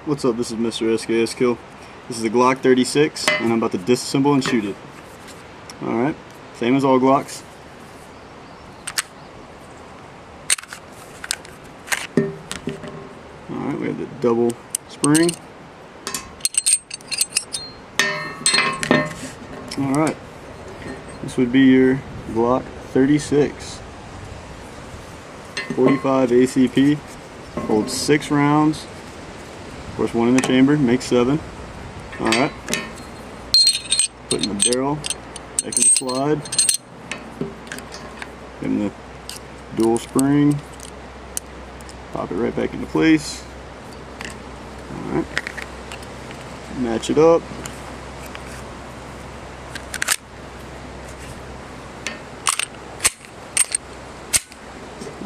What's up, this is Mr. SKS Kill. This is a Glock 36 and I'm about to disassemble and shoot it. Alright, same as all Glocks. Alright, we have the double spring. Alright, this would be your Glock 36. 45 ACP, holds 6 rounds. Of course, 1 in the chamber, makes 7. Alright. Put in the barrel, back in the slide. In the dual spring. Pop it right back into place. Alright. Match it up.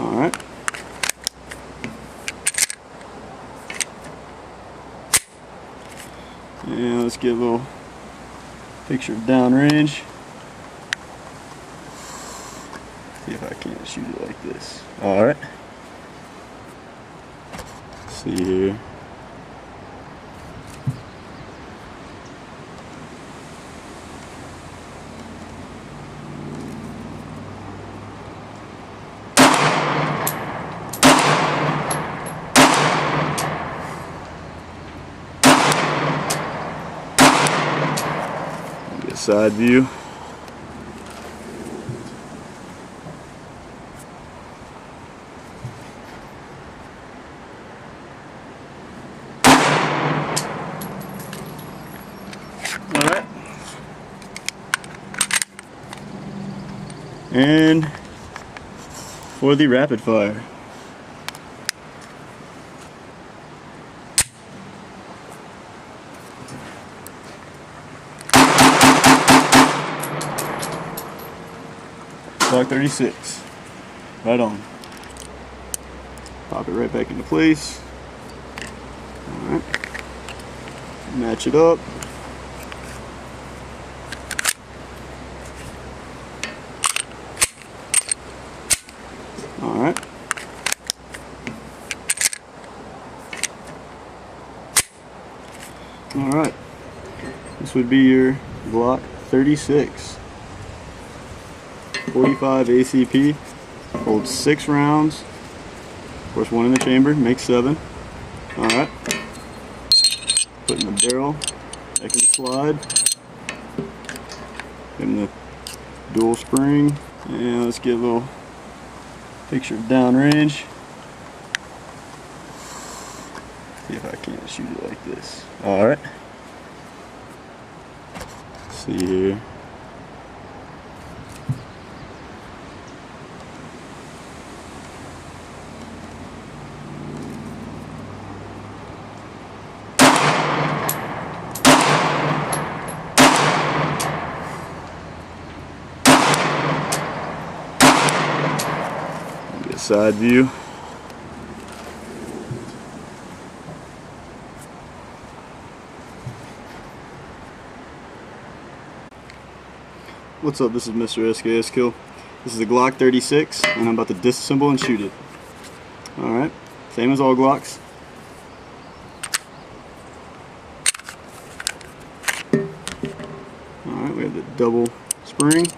Alright. And let's get a little picture of downrange. See if I can't shoot it like this. Alright. See here. Side view. Alright. And for the rapid fire. Glock 36. Right on. Pop it right back into place. Alright. Match it up. Alright. Alright. This would be your Glock 36. 45 ACP, holds 6 rounds. Of course, 1 in the chamber, makes 7. Alright. Put in the barrel, back in the slide. In the dual spring. And let's get a little picture of downrange. See if I can't shoot it like this. Alright. See here. Side view. What's up, this is Mr. SKS Kill. This is a Glock 36 and I'm about to disassemble and shoot it. Alright, same as all Glocks. Alright, we have the double spring.